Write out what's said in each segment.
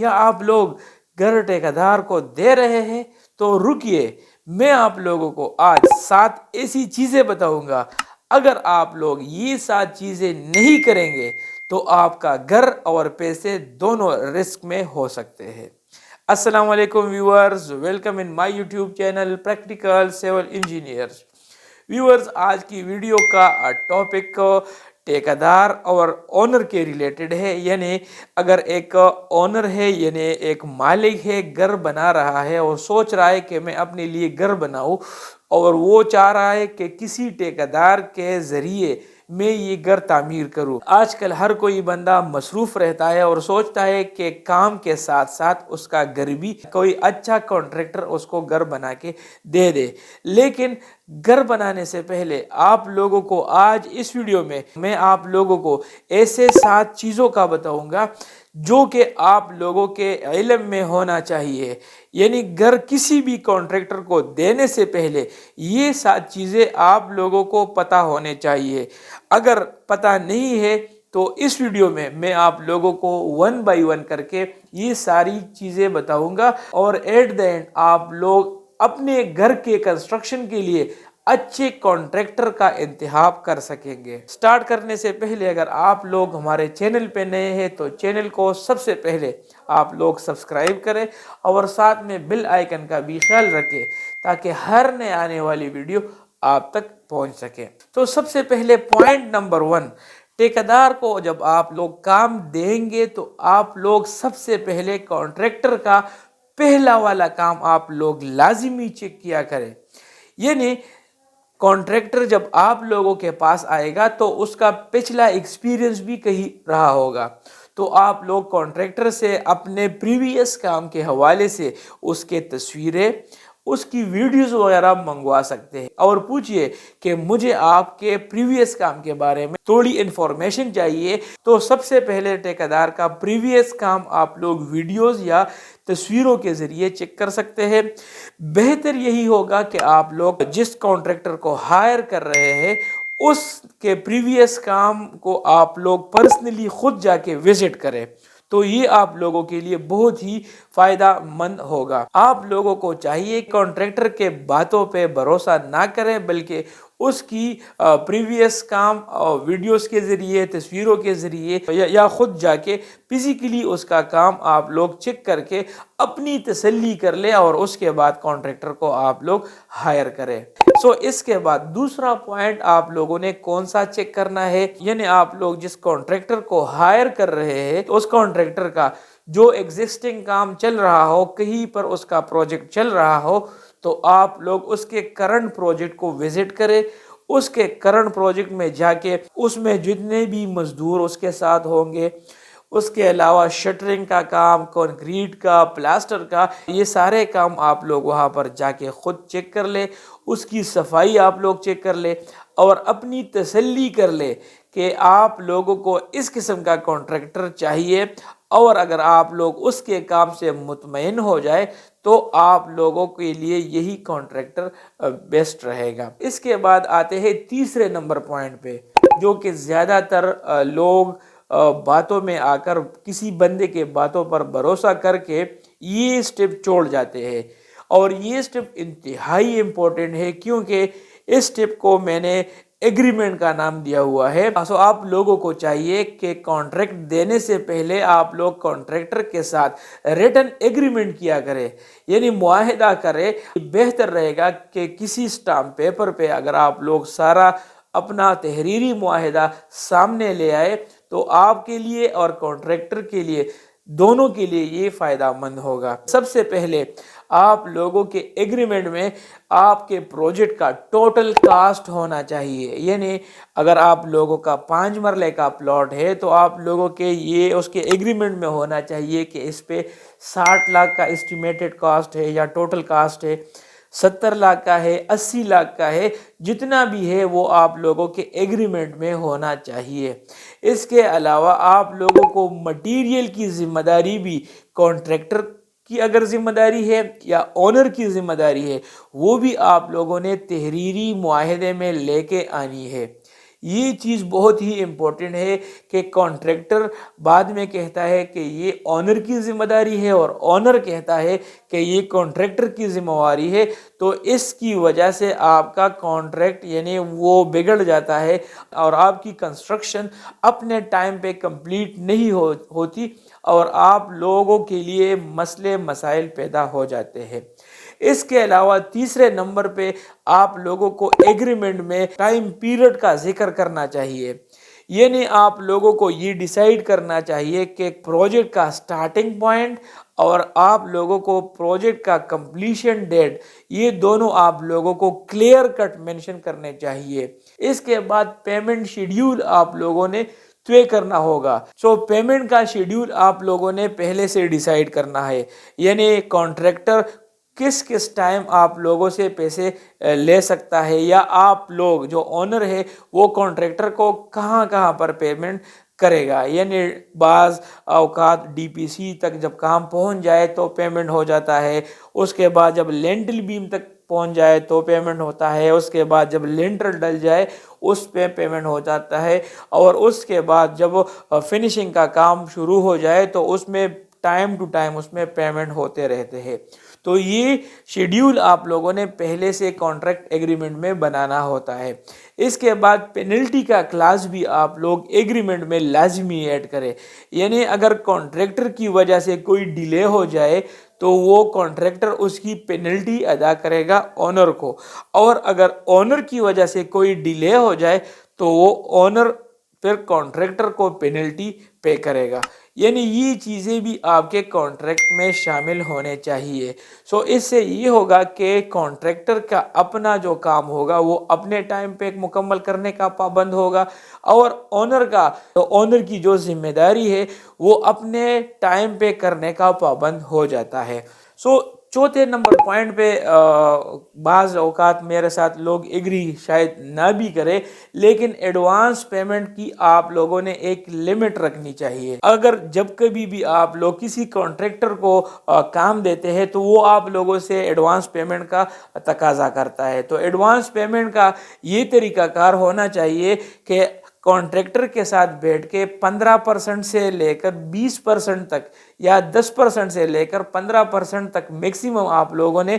کیا آپ لوگ گھر ٹھیکیدار کو دے رہے ہیں؟ تو رکیے، میں آپ لوگوں کو آج 7 ایسی چیزیں بتاؤں گا، اگر آپ لوگ یہ 7 چیزیں نہیں کریں گے تو آپ کا گھر اور پیسے دونوں رسک میں ہو سکتے ہیں۔ السلام علیکم viewers, welcome in my YouTube channel practical civil engineers. Viewers, آج کی ویڈیو کا ٹاپک ٹھیکیدار اور اونر کے ریلیٹڈ ہے، یعنی اگر ایک اونر ہے، یعنی ایک مالک ہے، گھر بنا رہا ہے اور سوچ رہا ہے کہ میں اپنے لیے گھر بناؤں، اور وہ چاہ رہا ہے کہ کسی ٹھیکیدار کے ذریعے میں یہ گھر تعمیر کروں۔ آج کل ہر کوئی بندہ مصروف رہتا ہے اور سوچتا ہے کہ کام کے ساتھ ساتھ اس کا گھر بھی کوئی اچھا کانٹریکٹر اس کو گھر بنا کے دے دے، لیکن گھر بنانے سے پہلے آپ لوگوں کو آج اس ویڈیو میں آپ لوگوں کو ایسے 7 چیزوں کا بتاؤں گا جو کہ آپ لوگوں کے علم میں ہونا چاہیے، یعنی گھر کسی بھی کانٹریکٹر کو دینے سے پہلے یہ 7 چیزیں آپ لوگوں کو پتہ ہونے چاہیے۔ اگر پتہ نہیں ہے تو اس ویڈیو میں آپ لوگوں کو 1 بائی 1 کر کے یہ ساری چیزیں بتاؤں گا، اور ایٹ دی اینڈ آپ لوگ اپنے گھر کے کنسٹرکشن کے لیے اچھے کانٹریکٹر کا انتخاب کر سکیں گے۔ سٹارٹ کرنے سے پہلے اگر آپ لوگ ہمارے چینل پہ نئے ہیں تو چینل کو سب سے پہلے آپ لوگ سبسکرائب کریں اور ساتھ میں بیل آئیکن کا بھی خیال رکھیں تاکہ ہر نئے آنے والی ویڈیو آپ تک پہنچ سکے۔ تو سب سے پہلے پوائنٹ نمبر 1، ٹھیکیدار کو جب آپ لوگ کام دیں گے تو آپ لوگ سب سے پہلے کانٹریکٹر کا پہلا والا کام آپ لوگ لازمی چیک کیا کریں، یعنی کانٹریکٹر جب آپ لوگوں کے پاس آئے گا تو اس کا پچھلا ایکسپیرینس بھی کہیں رہا ہوگا، تو آپ لوگ کانٹریکٹر سے اپنے پریویس کام کے حوالے سے اس کے تصویریں، اس کی ویڈیوز وغیرہ منگوا سکتے ہیں، اور پوچھئے کہ مجھے آپ کے پریویس کام کے بارے میں تھوڑی انفارمیشن چاہیے۔ تو سب سے پہلے ٹھیکیدار کا پریویس کام آپ لوگ ویڈیوز یا تصویروں کے ذریعے چیک کر سکتے ہیں۔ بہتر یہی ہوگا کہ آپ لوگ جس کانٹریکٹر کو ہائر کر رہے ہیں اس کے پریویس کام کو آپ لوگ پرسنلی خود جا کے وزٹ کریں، تو یہ آپ لوگوں کے لیے بہت ہی فائدہ مند ہوگا۔ آپ لوگوں کو چاہیے کانٹریکٹر کے باتوں پہ بھروسہ نہ کریں، بلکہ اس کی پریویس کام ویڈیوز کے ذریعے، تصویروں کے ذریعے یا خود جا کے فزیکلی اس کا کام آپ لوگ چیک کر کے اپنی تسلی کر لیں، اور اس کے بعد کانٹریکٹر کو آپ لوگ ہائر کریں۔ اس کے بعد دوسرا پوائنٹ آپ لوگوں نے کون سا چیک کرنا ہے، یعنی آپ لوگ جس کانٹریکٹر کو ہائر کر رہے ہیں اس کانٹریکٹر کا جو ایگزسٹنگ کام چل رہا ہو، کہیں پر اس کا پروجیکٹ چل رہا ہو، تو آپ لوگ اس کے کرنٹ پروجیکٹ کو وزٹ کریں۔ اس کے کرنٹ پروجیکٹ میں جا کے اس میں جتنے بھی مزدور اس کے ساتھ ہوں گے، اس کے علاوہ شٹرنگ کا کام، کنکریٹ کا، پلاسٹر کا، یہ سارے کام آپ لوگ وہاں پر جا کے خود چیک کر لیں، اس کی صفائی آپ لوگ چیک کر لیں، اور اپنی تسلی کر لیں کہ آپ لوگوں کو اس قسم کا کانٹریکٹر چاہیے، اور اگر آپ لوگ اس کے کام سے مطمئن ہو جائے تو آپ لوگوں کے لیے یہی کانٹریکٹر بیسٹ رہے گا۔ اس کے بعد آتے ہیں تیسرے نمبر پوائنٹ پہ، جو کہ زیادہ تر لوگ باتوں میں آ کر کسی بندے کے باتوں پر بھروسہ کر کے یہ سٹیپ چھوڑ جاتے ہیں، اور یہ سٹیپ انتہائی امپورٹنٹ ہے، کیونکہ اس سٹیپ کو میں نے ایگریمنٹ کا نام دیا ہوا ہے۔ آپ لوگوں کو چاہیے کہ کانٹریکٹ دینے سے پہلے آپ لوگ کانٹریکٹر کے ساتھ ریٹن ایگریمنٹ کیا کریں، یعنی معاہدہ کریں۔ بہتر رہے گا کہ کسی سٹامپ پیپر پہ اگر آپ لوگ سارا اپنا تحریری معاہدہ سامنے لے آئے تو آپ کے لیے اور کانٹریکٹر کے لیے، دونوں کے لیے یہ فائدہ مند ہوگا۔ سب سے پہلے آپ لوگوں کے ایگریمنٹ میں آپ کے پروجیکٹ کا ٹوٹل کاسٹ ہونا چاہیے، یعنی اگر آپ لوگوں کا 5 مرلے کا پلاٹ ہے تو آپ لوگوں کے یہ اس کے ایگریمنٹ میں ہونا چاہیے کہ اس پہ 60 لاکھ کا اسٹیمیٹڈ کاسٹ ہے یا ٹوٹل کاسٹ ہے، 70 لاکھ کا ہے، 80 لاکھ کا ہے، جتنا بھی ہے وہ آپ لوگوں کے ایگریمنٹ میں ہونا چاہیے۔ اس کے علاوہ آپ لوگوں کو مٹیریل کی ذمہ داری بھی کانٹریکٹر کی اگر ذمہ داری ہے یا اونر کی ذمہ داری ہے، وہ بھی آپ لوگوں نے تحریری معاہدے میں لے کے آنی ہے۔ یہ چیز بہت ہی امپورٹنٹ ہے کہ کانٹریکٹر بعد میں کہتا ہے کہ یہ آنر کی ذمہ داری ہے اور آنر کہتا ہے کہ یہ کانٹریکٹر کی ذمہ داری ہے، تو اس کی وجہ سے آپ کا کانٹریکٹ یعنی وہ بگڑ جاتا ہے اور آپ کی کنسٹرکشن اپنے ٹائم پہ کمپلیٹ نہیں ہوتی اور آپ لوگوں کے لیے مسئلے مسائل پیدا ہو جاتے ہیں۔ اس کے علاوہ تیسرے نمبر پہ آپ لوگوں کو ایگریمنٹ میں ٹائم پیریڈ کا ذکر کرنا چاہیے، یعنی آپ لوگوں کو یہ ڈیسائیڈ کرنا چاہیے کہ پروجیکٹ کا سٹارٹنگ پوائنٹ اور آپ لوگوں کو پروجیکٹ کا کمپلیشن ڈیٹ، یہ دونوں آپ لوگوں کو کلیئر کٹ مینشن کرنے چاہیے۔ اس کے بعد پیمنٹ شیڈیول آپ لوگوں نے طے کرنا ہوگا۔ پیمنٹ کا شیڈیول آپ لوگوں نے پہلے سے ڈیسائیڈ کرنا ہے، یعنی کانٹریکٹر کس کس ٹائم آپ لوگوں سے پیسے لے سکتا ہے، یا آپ لوگ جو آنر ہے وہ کانٹریکٹر کو کہاں کہاں پر پیمنٹ کرے گا۔ یعنی بعض اوقات ڈی پی سی تک جب کام پہنچ جائے تو پیمنٹ ہو جاتا ہے، اس کے بعد جب لینٹل بیم تک پہنچ جائے تو پیمنٹ ہوتا ہے، اس کے بعد جب لینٹر ڈل جائے اس پہ پیمنٹ ہو جاتا ہے، اور اس کے بعد جب فنیشنگ کا کام شروع ہو جائے تو اس میں ٹائم ٹو ٹائم اس میں پیمنٹ ہوتے رہتے ہیں۔ تو یہ شیڈیول آپ لوگوں نے پہلے سے کانٹریکٹ ایگریمنٹ میں بنانا ہوتا ہے۔ اس کے بعد پینلٹی کا کلاس بھی آپ لوگ ایگریمنٹ میں لازمی ایڈ کریں، یعنی اگر کانٹریکٹر کی وجہ سے کوئی ڈیلے ہو جائے تو وہ کانٹریکٹر اس کی پینلٹی ادا کرے گا آنر کو، اور اگر آنر کی وجہ سے کوئی ڈیلے ہو جائے تو وہ آنر پھر کانٹریکٹر کو پینلٹی پے کرے گا۔ یعنی یہ چیزیں بھی آپ کے کانٹریکٹ میں شامل ہونے چاہیے۔ اس سے یہ ہوگا کہ کانٹریکٹر کا اپنا جو کام ہوگا وہ اپنے ٹائم پہ مکمل کرنے کا پابند ہوگا، اور آنر کی جو ذمہ داری ہے وہ اپنے ٹائم پہ کرنے کا پابند ہو جاتا ہے۔ چوتھے نمبر پوائنٹ پہ بعض اوقات میرے ساتھ لوگ ایگری شاید نہ بھی کرے، لیکن ایڈوانس پیمنٹ کی آپ لوگوں نے ایک لمٹ رکھنی چاہیے۔ اگر جب کبھی بھی آپ لوگ کسی کانٹریکٹر کو کام دیتے ہیں تو وہ آپ لوگوں سے ایڈوانس پیمنٹ کا تقاضا کرتا ہے، تو ایڈوانس پیمنٹ کا یہ طریقہ کار ہونا چاہیے کہ کانٹریکٹر کے ساتھ بیٹھ کے 15% سے لے کر 20% تک، یا 10% سے لے کر 15% تک میکسیمم آپ لوگوں نے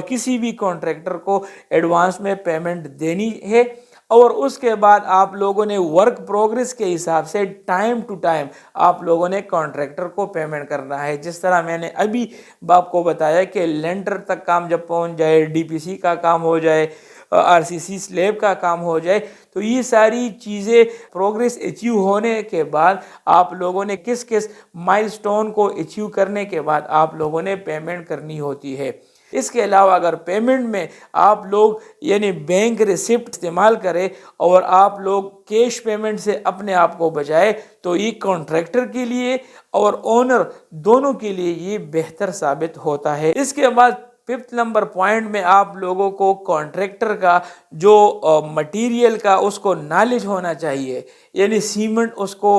کسی بھی کانٹریکٹر کو ایڈوانس میں پیمنٹ دینی ہے، اور اس کے بعد آپ لوگوں نے ورک پروگریس کے حساب سے ٹائم ٹو ٹائم آپ لوگوں نے کانٹریکٹر کو پیمنٹ کرنا ہے۔ جس طرح میں نے ابھی آپ کو بتایا کہ لینٹر تک کام جب پہنچ جائے، ڈی پی سی کا کام ہو جائے، آر سی سی سلیب کا کام ہو جائے، تو یہ ساری چیزیں پروگریس اچیو ہونے کے بعد آپ لوگوں نے کس کس مائل سٹون کو اچیو کرنے کے بعد آپ لوگوں نے پیمنٹ کرنی ہوتی ہے۔ اس کے علاوہ اگر پیمنٹ میں آپ لوگ یعنی بینک ریسپٹ استعمال کریں اور آپ لوگ کیش پیمنٹ سے اپنے آپ کو بچائے، تو یہ کانٹریکٹر کے لیے اور اونر دونوں کے لیے یہ بہتر ثابت ہوتا ہے۔ اس کے بعد 5 نمبر پوائنٹ میں آپ لوگوں کو کانٹریکٹر کا جو مٹیریل کا اس کو نالج ہونا چاہیے، یعنی سیمنٹ اس کو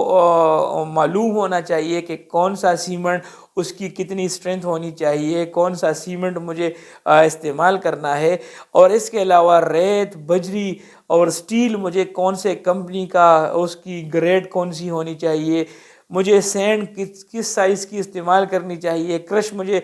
معلوم ہونا چاہیے کہ کون سا سیمنٹ، اس کی کتنی اسٹرینتھ ہونی چاہیے، کون سا سیمنٹ مجھے استعمال کرنا ہے، اور اس کے علاوہ ریت، بجری اور سٹیل مجھے کون سے کمپنی کا، اس کی گریڈ کون سی ہونی چاہیے، مجھے سینڈ کس سائز کی استعمال کرنی چاہیے، کرش مجھے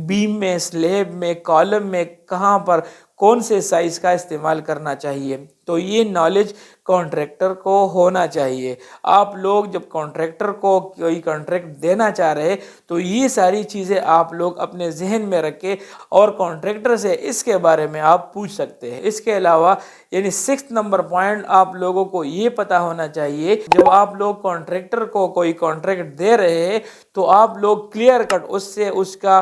بیم میں، سلیب میں، کالم میں کہاں پر کون سے سائز کا استعمال کرنا چاہیے، تو یہ نالج کانٹریکٹر کو ہونا چاہیے۔ آپ لوگ جب کانٹریکٹر کو کوئی کانٹریکٹ دینا چاہ رہے تو یہ ساری چیزیں آپ لوگ اپنے ذہن میں رکھیں اور کانٹریکٹر سے اس کے بارے میں آپ پوچھ سکتے ہیں۔ اس کے علاوہ یعنی 6 نمبر پوائنٹ آپ لوگوں کو یہ پتا ہونا چاہیے، جب آپ لوگ کانٹریکٹر کو کوئی کانٹریکٹ دے رہے ہیں تو آپ لوگ کلیئر کٹ اس سے اس کا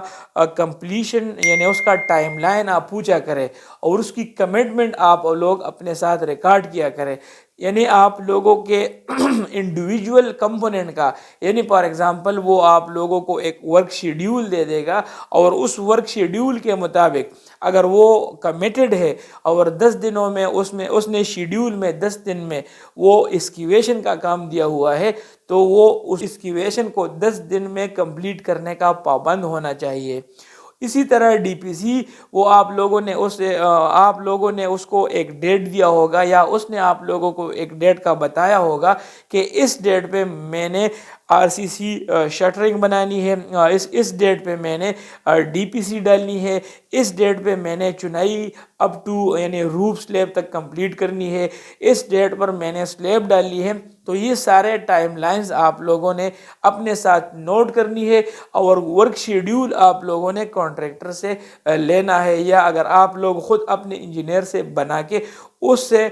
کمپلیشن یعنی اس کا ٹائم لائن آپ پوچھا کریں، اور اس کی کمٹمنٹ آپ لوگ اپنے ساتھ ریکارڈ کیا کریں۔ یعنی آپ لوگوں کے انڈیویجول کمپوننٹ کا، یعنی فار ایگزامپل وہ آپ لوگوں کو ایک ورک شیڈیول دے دے گا، اور اس ورک شیڈیول کے مطابق اگر وہ کمیٹڈ ہے اور 10 دنوں میں اس نے شیڈیول میں 10 دن میں وہ ایکسکیویشن کا کام دیا ہوا ہے، تو وہ اس ایکسکیویشن کو 10 دن میں کمپلیٹ کرنے کا پابند ہونا چاہیے۔ اسی طرح ڈی پی سی وہ آپ لوگوں نے اس کو ایک ڈیٹ دیا ہوگا یا اس نے آپ لوگوں کو ایک ڈیٹ کا بتایا ہوگا کہ اس ڈیٹ پہ میں نے آر سی سی شٹرنگ بنانی ہے، اس ڈیٹ پہ میں نے ڈی پی سی ڈالنی ہے، اس ڈیٹ پہ میں نے چنائی اپ ٹو یعنی روف سلیب تک کمپلیٹ کرنی ہے، اس ڈیٹ پر میں نے سلیب ڈالی ہے۔ تو یہ سارے ٹائم لائنز آپ لوگوں نے اپنے ساتھ نوٹ کرنی ہے اور ورک شیڈیول آپ لوگوں نے کانٹریکٹر سے لینا ہے، یا اگر آپ لوگ خود اپنے انجینئر سے بنا کے اس سے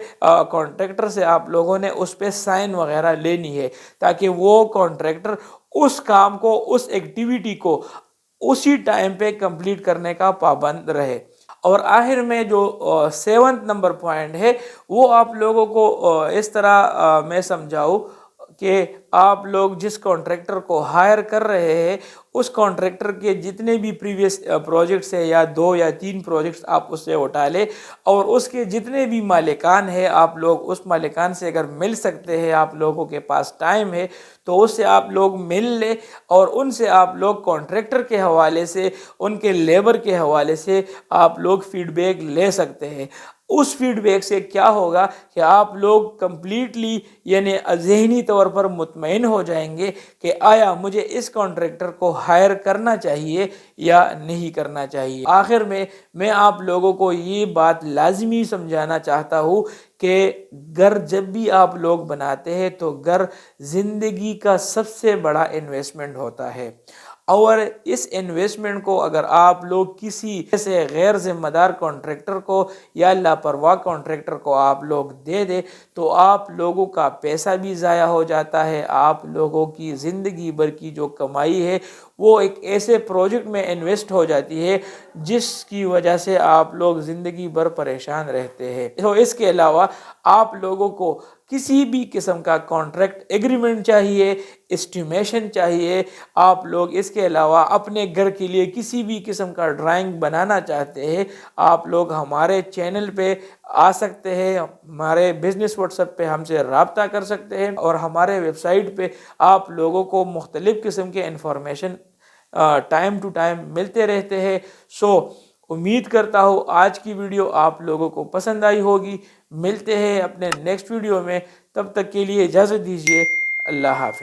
کانٹریکٹر سے آپ لوگوں نے اس پہ سائن وغیرہ لینی ہے، تاکہ وہ کانٹریکٹر اس کام کو، اس ایکٹیویٹی کو اسی ٹائم پہ کمپلیٹ کرنے کا پابند رہے۔ اور آخر میں جو 7 نمبر پوائنٹ ہے وہ آپ لوگوں کو اس طرح میں سمجھاؤں کہ آپ لوگ جس کانٹریکٹر کو ہائر کر رہے ہیں اس کانٹریکٹر کے جتنے بھی پریویس پروجیکٹس ہیں یا 2 یا 3 پروجیکٹس آپ اس سے اٹھا لیں، اور اس کے جتنے بھی مالکان ہیں آپ لوگ اس مالکان سے اگر مل سکتے ہیں، آپ لوگوں کے پاس ٹائم ہے تو اس سے آپ لوگ مل لیں اور ان سے آپ لوگ کانٹریکٹر کے حوالے سے، ان کے لیبر کے حوالے سے آپ لوگ فیڈ بیک لے سکتے ہیں۔ اس فیڈ بیک سے کیا ہوگا کہ آپ لوگ کمپلیٹلی یعنی ذہنی طور پر مطمئن ہو جائیں گے کہ آیا مجھے اس کانٹریکٹر کو ہائر کرنا چاہیے یا نہیں کرنا چاہیے۔ آخر میں آپ لوگوں کو یہ بات لازمی سمجھانا چاہتا ہوں کہ گھر جب بھی آپ لوگ بناتے ہیں تو گھر زندگی کا سب سے بڑا انویسٹمنٹ ہوتا ہے، اور اس انویسٹمنٹ کو اگر آپ لوگ کسی ایسے غیر ذمہ دار کانٹریکٹر کو یا لاپرواہ کانٹریکٹر کو آپ لوگ دے دیں تو آپ لوگوں کا پیسہ بھی ضائع ہو جاتا ہے، آپ لوگوں کی زندگی بھر کی جو کمائی ہے وہ ایک ایسے پروجیکٹ میں انویسٹ ہو جاتی ہے جس کی وجہ سے آپ لوگ زندگی بھر پریشان رہتے ہیں۔ تو اس کے علاوہ آپ لوگوں کو کسی بھی قسم کا کانٹریکٹ ایگریمنٹ چاہیے، اسٹیمیشن چاہیے، آپ لوگ اس کے علاوہ اپنے گھر کے لیے کسی بھی قسم کا ڈرائنگ بنانا چاہتے ہیں، آپ لوگ ہمارے چینل پہ آ سکتے ہیں، ہمارے بزنس واٹس ایپ پہ ہم سے رابطہ کر سکتے ہیں، اور ہمارے ویب سائٹ پہ آپ لوگوں کو مختلف قسم کے انفارمیشن ٹائم ٹو ٹائم ملتے رہتے ہیں۔ امید کرتا ہوں آج کی ویڈیو آپ لوگوں کو پسند آئی ہوگی۔ ملتے ہیں اپنے نیکسٹ ویڈیو میں، تب تک کے لیے اجازت دیجیے، اللہ حافظ۔